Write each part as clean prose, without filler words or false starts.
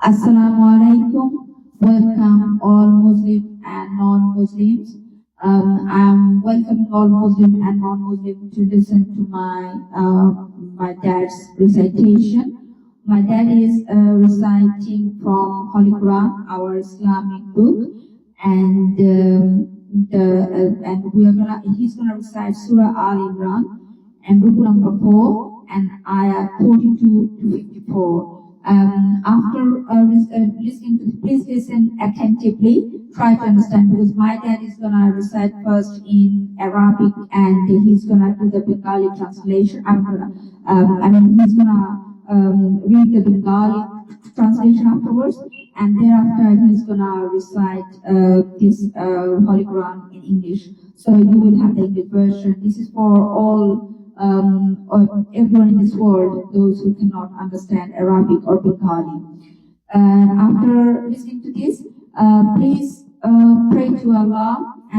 Assalamu alaikum. Welcome all Muslim and non-Muslims. I'm welcoming all Muslim and non-Muslim to listen to my dad's recitation. My dad is reciting from Holy Quran, our Islamic book, and he's gonna recite Surah Al Imran and book number 4 and ayah 42 to 54. After listening to, please listen attentively. Try to understand because my dad is gonna recite first in Arabic and he's gonna do the Bengali translation. He's gonna read the Bengali translation afterwards, and thereafter he's gonna recite this Holy Quran in English. So you will have the English version. This is for all or everyone in this world, those who cannot understand Arabic or Bengali. After listening to this, please pray to Allah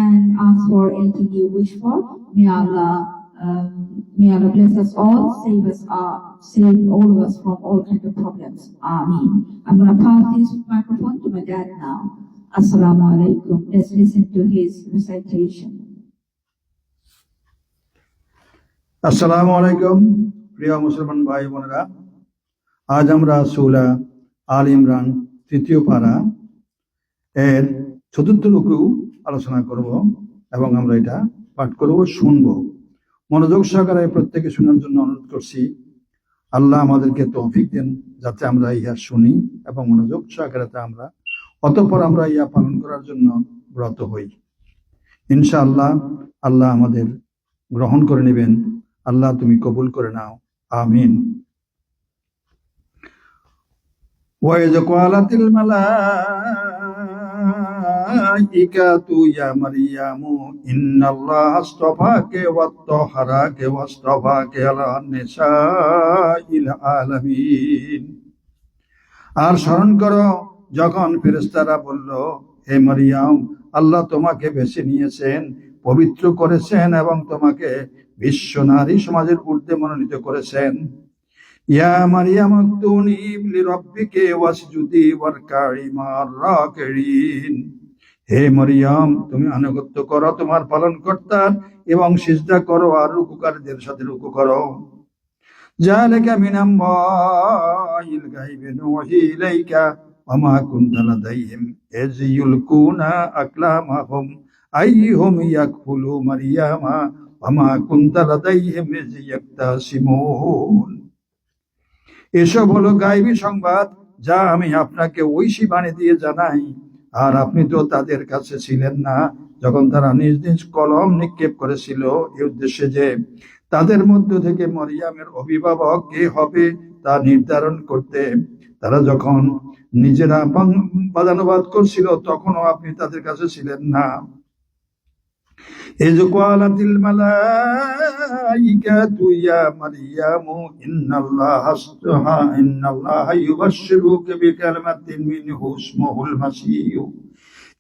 and ask for anything you wish for. May Allah bless us all, save all of us from all kinds of problems. Ameen. I'm going to pass this microphone to my dad now. Assalamu alaikum. Let's listen to his recitation. আসসালামু আলাইকুম প্রিয় মুসলমান ভাই বোনেরা, আজ আমরা সূরা আল ইমরান তৃতীয় পারা এর চতুর্থ রুকু আলোচনা করব এবং আমরা এটা পাঠ করব, শুনব। মনোযোগ সহকারে প্রত্যেকে শোনার জন্য অনুরোধ করছি। আল্লাহ আমাদেরকে তৌফিক দেন যাতে আমরা ইহা শুনি এবং মনোযোগ সহকারে তা আমরা অতঃপর আমরা ইহা পালন করার জন্য ব্রত হই। ইনশাআল্লাহ আল্লাহ আমাদের গ্রহণ করে নেবেন। আল্লাহ তুমি কবুল করে নাও, আমিন। ওয়াইজ ক্বালাতিল মালাইকাতু ইয়া মারইয়ামু ইন্নাল্লাহা আসতাফাকে ওয়াত্তাহহারাকে ওয়াসতাফাকে আলা নিসাইল আলামিন। আর স্মরণ করো যখন ফেরেশতারা বলল, হে মারইয়াম, আল্লাহ তোমাকে বেছে নিয়েছেন, পবিত্র করেছেন এবং তোমাকে বিশ্ব নারী সমাজের ঊর্ধ্বে মনোনীত করেছেন। ইয়া মারইয়াম উকতুনি লিরাব্বিকি ওয়াসজুদি ওয়ারকাই মা'আর রাকিঈন। হে মারইয়াম, তুমি আনুগত্য করো তোমার পালনকর্তার এবং সিজদা করো আর রুকুকারীদের সাথে রুকু করো। যালিকা মিন আম্বাইল গায়বি নুহি ইলাইকা ওয়া মা কুনতা লাদাইহিম ইয ইউলকুনা আকলামাহুম আইয়ুহুম ইয়াকফুলু মারইয়ামা ওয়া কুনতা লাদাইহিম ইয ইয়াকতাসিমুন। এসব হলো গায়বী সংবাদ যা আমি আপনাকে ঐশী বাণী দিয়ে জানাই, আর আপনি তো তাদের কাছে ছিলেন না যখন তারা নিজ নিজ কলম নিক্ষেপ করেছিল এই উদ্দেশ্যে যে তাদের মধ্য থেকে মরিয়ামের অভিভাবক কে হবে তা নির্ধারণ করতে। তারা যখন নিজেরা বাদানুবাদ করছিল তখনও আপনি তাদের কাছে ছিলেন না। إذ قالت الملائكة يا مريم إن الله يبشرك بكلمة منه اسمه المسيح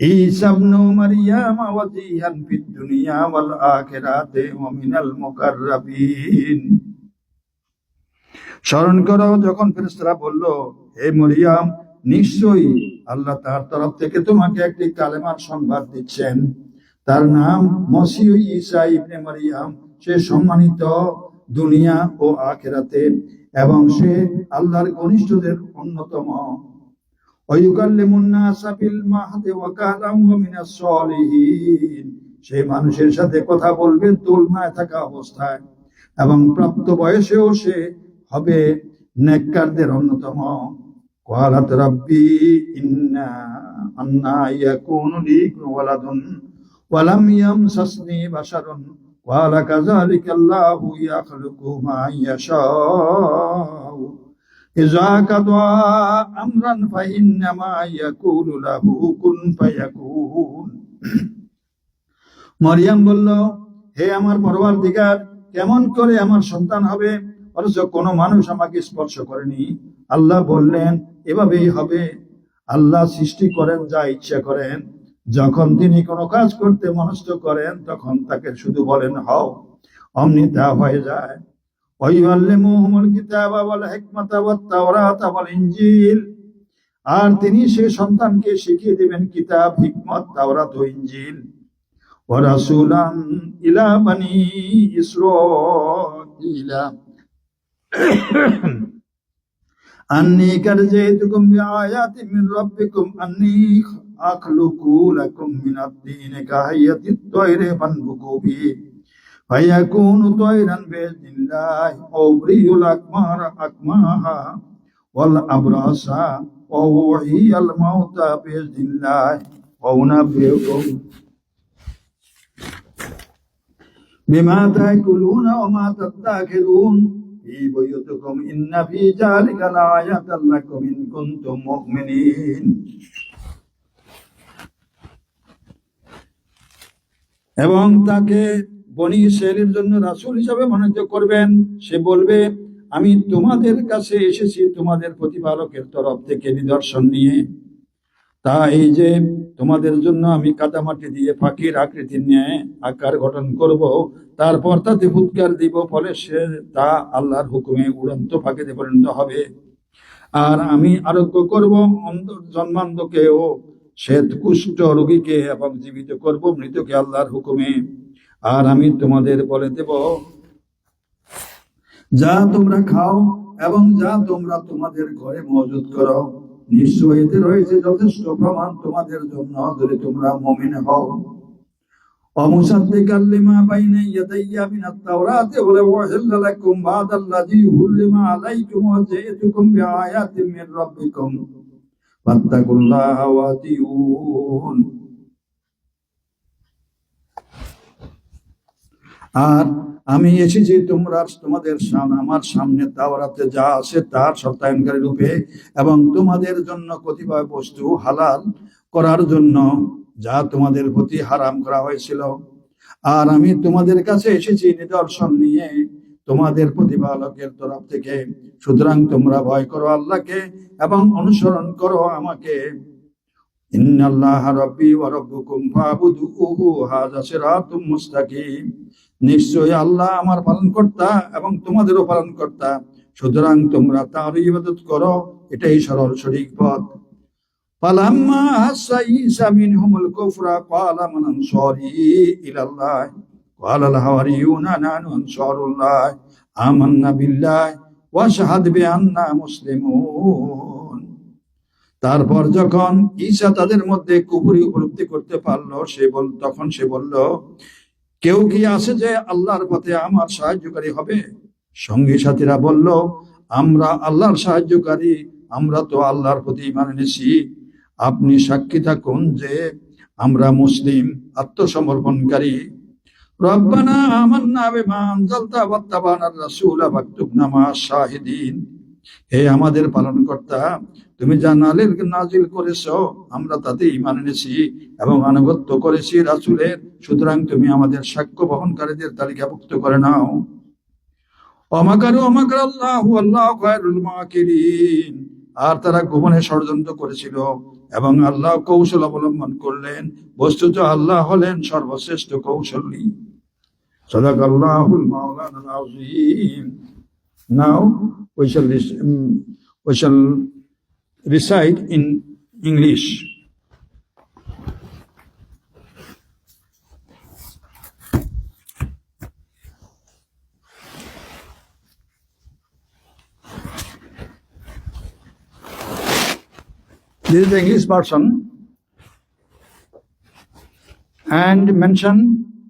عيسى ابن مريم وجيها في الدنيا والآخرة ومن المقربين। স্মরণ করো যখন ফেরেশতারা বলল, হে মরিয়ম, নিশ্চয়ই আল্লাহ তার তরফ থেকে তোমাকে একটি কালেমার সংবাদ দিচ্ছেন, তার নাম মসিহ ঈসা ইবনে মারইয়াম। সে সম্মানিত দুনিয়া ও আখিরাতে এবং সে আল্লাহর ঘনিষ্ঠদের অন্যতম। ওয়ায়ুকাল্লিমুন নাসা ফিল মাহদি ওয়া কাহলাম ওয়া মিনাস সালিহিন। সে মানুষের সাথে কথা বলবে তুলনায় থাকা অবস্থায় এবং প্রাপ্ত বয়সেও সে হবে নেককারদের অন্যতম। ক্বালাত রাব্বি আন্না ইয়াকুনু লি ওয়ালাদুন ওয়ালাম ইয়ামসাসনি বাশারুন ক্বালা কাযালিকাল্লাহু ইয়াখলুকু মা ইয়াশাউ ইযা কাদা আমরান ফাইন্নামা ইয়াকুলু লাহু কুন ফায়াকুন। মরিয়ম বলল, হে আমার পরওয়ারদিগার, কেমন করে আমার সন্তান হবে অথচ কোনো মানুষ আমাকে স্পর্শ করেনি? আল্লাহ বললেন, এভাবেই হবে। আল্লাহ সৃষ্টি করেন যা ইচ্ছা করেন। যখন তিনি কোনো কাজ করতে মনস্থ করেন তখন তাকে শুধু বলেন হও, অমনি তা হয়ে যায়। ওয়াইউআল্লিমুহুমুল কিতাবা ওয়াল হিকমাতা ওয়াত তাওরাতা ওয়াল ইনজিল। আর তিনি সে সন্তানকে শিখিয়ে দিবেন কিতাব, হিকমত, তাওরাত ও ইনজিল। ওয়া রাসূলান ইলা বানি ইসরাঈলা আন্নী কাদ জিতুকুম বিআয়াতিন মিন রাব্বিকুম আন্নী আখলুকু লাকুম মিনাত তিনি কাহাইয়াতিত তায়রি ফানফুকু ফিহি ফায়াকুনু তায়রান বিইذنিল্লাহি আও উবরিউল আকমাহা ওয়াল আবরাসা ওয়া উহয়িল মাউতা বিইذنিল্লাহি ওয়া উনাব্বিউকুম বিমা তাকুলুনা ওয়া মা তাদাখিরুন ফি বুয়ুতিকুম ইন্না ফি যালিকা লাআয়াতান লাকুম ইন কুনতুম মুমিনিন। এবং তাকে বনি ইসরাইলের জন্য রাসূল হিসাবে মনোনীত করবেন। সে বলবে, আমি তোমাদের কাছে এসেছি তোমাদের প্রতিপালকের তরফ থেকে নিদর্শন নিয়ে। তা এই যে তোমাদের জন্য আমি কাদামাটি দিয়ে ফাঁকির আকৃতির ন্যায় আকার গঠন করব, তারপর তাতে ফুৎকার দিব, ফলে সে তা আল্লাহর হুকুমে উড়ন্ত ফাঁকিতে পরিণত হবে। আর আমি আরোগ্য করব জন্মান্ধকে ও শ্বেত কুষ্ঠ রোগীকে, এবং জীবিত করব মৃতকে আল্লাহর হুকুমে। আর আমি তোমাদের বলে দেব, যা তোমরা খাও এবং যা তোমরা তোমাদের ঘরে মজুদ করো, নিশ্চয় এতে রয়েছে যথেষ্ট প্রমাণ তোমাদের জন্য, যদি তোমরা মুমিন হও। ومصدقا لما بين يدي من التوراة ولأحل لكم بعض الذي حرم عليكم وجئتكم بآيات من ربكم فاتقوا الله وأطيعون। আর আমি এসেছি তোমাদের আমার সামনে তাওরাতে যা আছে তার সত্যায়নকারী রূপে, এবং তোমাদের জন্য কতিপয় বস্তু হালাল করার জন্য যা তোমাদের প্রতি হারাম করা হয়েছিল। আর আমি তোমাদের কাছে এসেছি নিদর্শন নিয়ে তোমাদের প্রতিপালকের তরফ থেকে। সুতরাং তোমরা ভয় করো আল্লাহকে এবং অনুসরণ করো আমাকে। ইন্নাল্লাহা রাব্বী ওয়া রাব্বুকুম ফা'বুদুহু হাযা সিরাতুম মুস্তাকিম। নিশ্চয়ই আল্লাহ আমার পালনকর্তা এবং তোমাদেরও পালনকর্তা, সুতরাং তোমরা তাঁর ইবাদত করো, এটাই সরল সঠিক পথ। فلما أحس عيسى منهم الكفر قال من أنصاري إلى الله قال الحواريون نحن أنصار الله آمنا بالله واشهد بأننا مسلمون। তারপর যখন ঈসা তাদের মধ্যে কুফরি উপলব্ধি করতে পারলো, তখন সে বলল, কেউ কি আছে যে আল্লাহর পথে আমার সাহায্যকারী হবে? সঙ্গী সাথীরা বলল, আমরা আল্লাহর সাহায্যকারী, আমরা তো আল্লাহর প্রতি ঈমান এনেছি। আপনি সাক্ষী থাকুন যে আমরা মুসলিম, আত্মসমর্পণকারী। রব্বানা আমান্না বিমা আনজালতা ওয়াত্তাবানার রাসূলা ফাকতুবনা মা'আশ শাহিদিন। হে আমাদের পালনকর্তা, তুমি যা নাজিল করেছো আমরা তাতে ঈমান এনেছি এবং আনুগত্য করেছি রাসূলের, সুতরাং তুমি আমাদের সাক্ষ্য বহনকারীদের তালিকাভুক্ত করে নাও। ওয়ামাকারু ওয়ামাকারাল্লাহু ওয়াল্লাহু খায়রুল মাকিরিন। আর তারা গোপনে ষড়যন্ত্র করেছিল এবং আল্লাহ কৌশল অবলম্বন করলেন, বস্তুত আল্লাহ হলেন সর্বশ্রেষ্ঠ কৌশলী। সাদাকাল্লাহুল মাওলানাল আযীম। Now we shall recite in English. This is the English version. And mention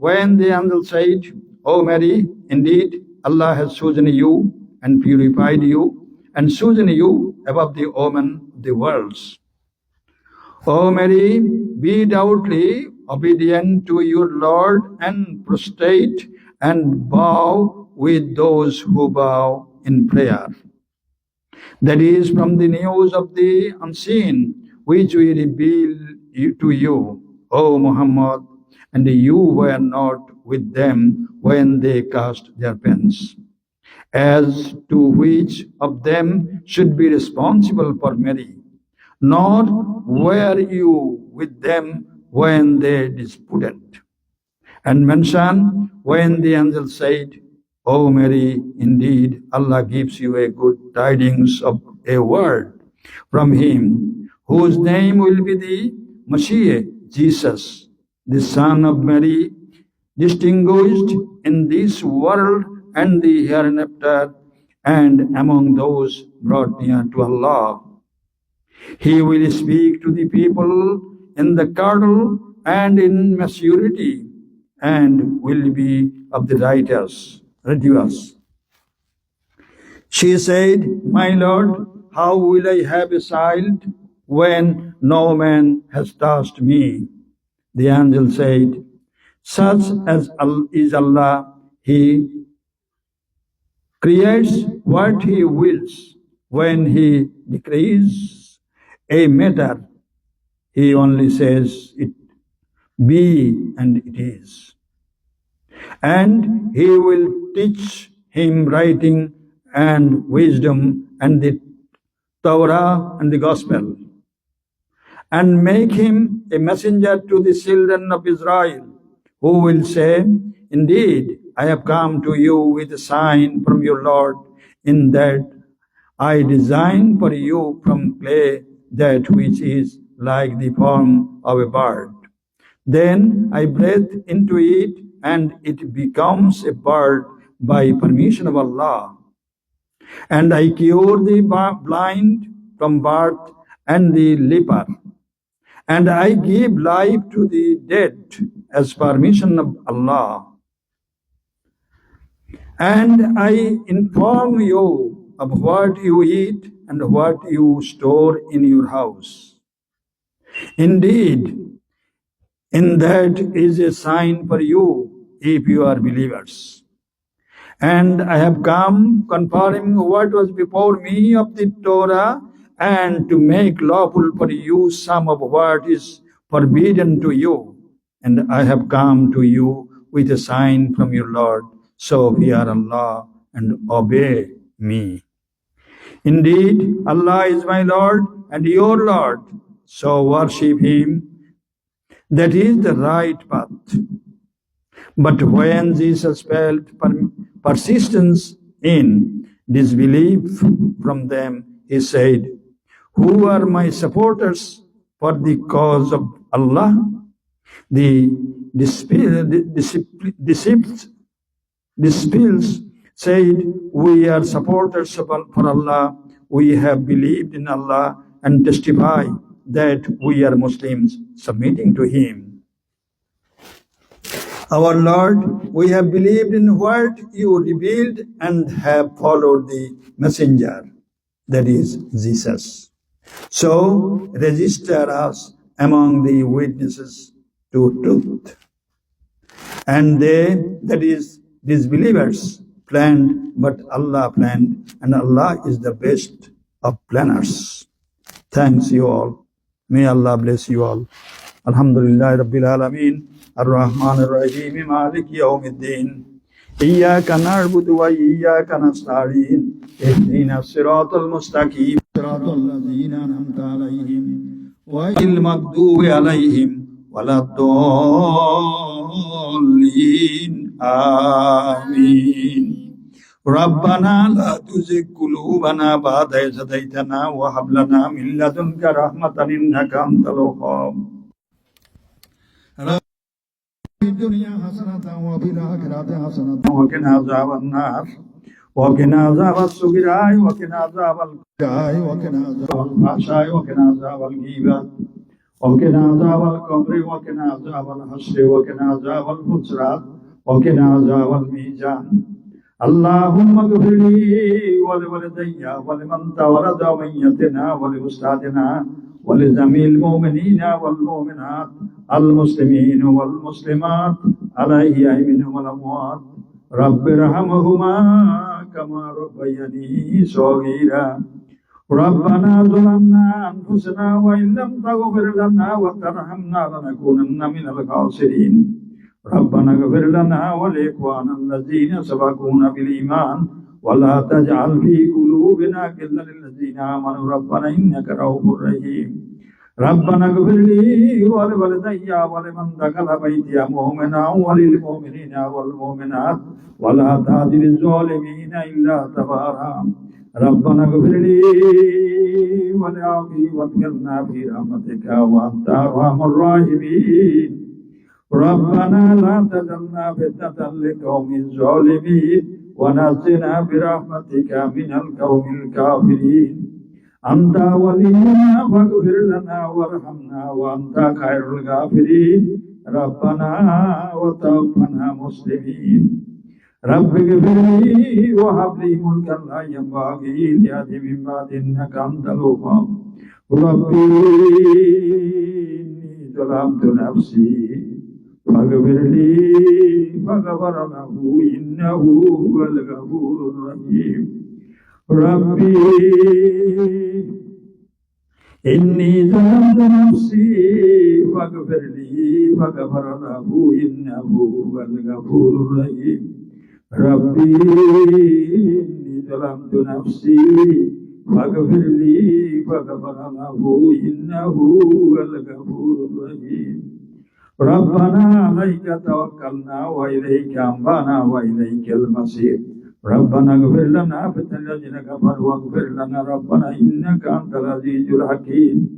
when the angel said, O Mary, indeed Allah has chosen you and purified you and chosen you above the women of the worlds. O Mary, be devoutly obedient to your Lord and prostrate and bow with those who bow in prayer. That is from the news of the unseen, which we reveal to you, O Muhammad, and you were not with them when they cast their pens. As to which of them should be responsible for Mary, nor were you with them when they disputed. And mention when the angel said, O Mary, indeed Allah gives you a good tidings of a word from him, whose name will be the Messiah, Jesus, the Son of Mary, distinguished in this world and the hereafter, and among those brought near to Allah. He will speak to the people in the cradle and in maturity, and will be of the righteous. She said, My Lord, how will I have a child when no man has touched me? The angel said, Such as is Allah, He creates what He wills. When He decrees a matter, He only says it be, and it is. And He will teach him writing and wisdom and the Torah and the Gospel, and make him a messenger to the children of Israel, who will say, Indeed, I have come to you with a sign from your Lord, in that I design for you from clay that which is like the form of a bird. Then I breathe into it, and it becomes a bird by permission of Allah. And I cure the blind from birth and the leper. And I give life to the dead as permission of Allah. And I inform you of what you eat and what you store in your house. Indeed, in that is a sign for you if you are believers. And I have come confirming what was before me of the Torah, and to make lawful for you some of what is forbidden to you. And I have come to you with a sign from your Lord. So fear Allah and obey me. Indeed, Allah is my Lord and your Lord. So worship Him. That is the right path. But when Jesus felt persistence in disbelief from them, He said, Who are my supporters for the cause of Allah? The disciples said, We are supporters for Allah. We have believed in Allah and testify that we are Muslims submitting to Him. Our Lord, we have believed in what you revealed and have followed the messenger, that is Jesus. So register us among the witnesses to truth. And they, that is disbelievers, planned, but Allah planned, and Allah is the best of planners. Thanks you all. May Allah bless you all. Alhamdulillah Rabbil Alameen. Ar-Rahman Ar-Rahim. Malik Yawmiddin. Iyyaka na'budu wa iyyaka nasta'in. Ihdina as-siratal mustaqim. Siratal ladzina an'amta alayhim. Ghayril maghdubi alayhim waladdallin. Amin. ربنا لا تزغ قلوبنا بعد إذ هديتنا وهب لنا من لدنك رحمة إنك أنت الوهاب. في الدنيا حسنة وفي الآخرة حسنة وقنا عذاب النار وقنا عذاب السجراء وقنا عذاب الكاء وقنا عذاب الفحشاء وقنا عذاب الغيبة وقنا عذاب القبر وقنا عذاب الحشر وقنا عذاب الحسرات وقنا عذاب الميزان. اللهم اغفر لي ولوالدي ولمن تولد ميتنا ولأستاذنا ولجميع المؤمنين والمؤمنات المسلمين والمسلمات الأحياء منهم والأموات. رب ارحمهما كما ربياني صغيرا. ربنا ظلمنا أنفسنا وإن لم تغفر لنا وترحمنا لنكونن من الخاسرين. ربنا اغفر لنا ولإخواننا الذين سبقونا بالإيمان ولا تجعل في قلوبنا غلا للذين آمنوا ربنا إنك رؤوف رحيم. ربنا اغفر لي ولوالدي ولمن دخل بيتي مؤمنا وللمؤمنين والمؤمنات ولا تزد الظالمين إلا تبارا. ربنا اغفر لي ولأخي وادخلنا في رحمتك وأنت أرحم الراحمين ربنا لا تجعلنا فتنة للقوم الظالمين ونجنا برحمتك من القوم الكافرين أنت ولينا فاغفر لنا وارحمنا وأنت خير الغافرين ربنا وتوفنا مسلمين رب اغفر لي وهب لي ملكا لا ينبغي لأحد من بعد إنك أنت الوهاب ربي إني ظلمت نفسي فاغفر لي فغفر له إنه هو الغفور الرحيم ربي إني ظلمت نفسي فاغفر لي فغفر له إنه هو الغفور الرحيم ربي إني ظلمت نفسي فاغفر لي فغفر له إنه هو الغفور الرحيم ربنا عليك توكلنا وإليك أنبانا وإليك المصير ربنا اغفر لنا فتن الذين كفروا واغفر لنا ربنا إنك أنت العزيز الحكيم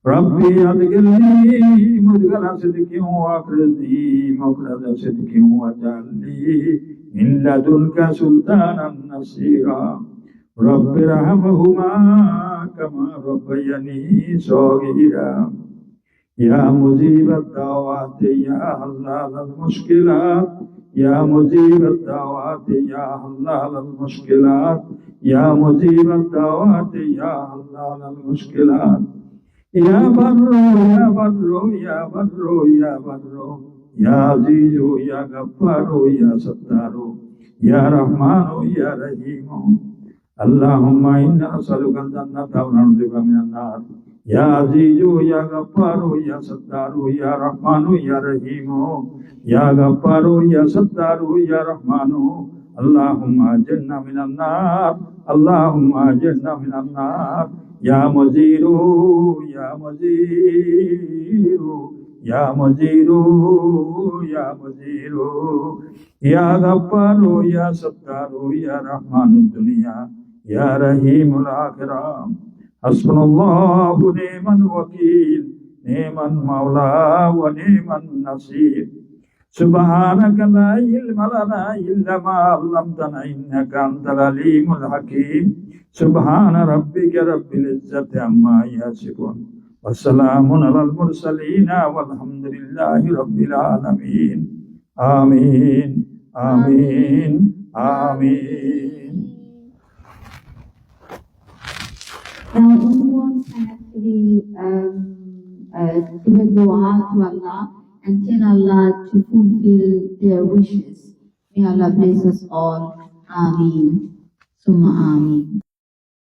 ربي أدخلني مدخل صدق وأخرجني مخرج صدق واجعل لي من لدنك سلطانا نصيرا رب ارحمهما كما ربياني صغيرا يا مجيب الدعوات يا حلال المشكلات يا مجيب الدعوات يا حلال المشكلات يا مجيب الدعوات يا حلال المشكلات يا بر يا بر يا بر يا بر يا عزيز يا غفار يا ستار يا رحمن يا رحيم اللهم إنا نسألك الجنة ونعوذ بك من النار يا عزيز يا غفار يا ستار يا رحمن يا رحيم يا غفار يا ستار يا رحمن اللهم أجرنا من النار اللهم أجرنا من النار يا مجير يا مجير يا مجير يا مجير يا غفار يا ستار يا رحمن الدنيا يا رحيم الآخرة حسبنا الله ونعم الوكيل نعم المولى ونعم النصير سبحانك لا علم لنا إلا ما علمتنا إنك أنت العليم الحكيم سبحان ربك رب العزة عما يصفون وسلام على المرسلين والحمد لله رب العالمين آمين آمين آمين. Now, everyone can actually give a dua to Allah and tell Allah to fulfill their wishes. May Allah bless us all. Ameen. Summa Ameen.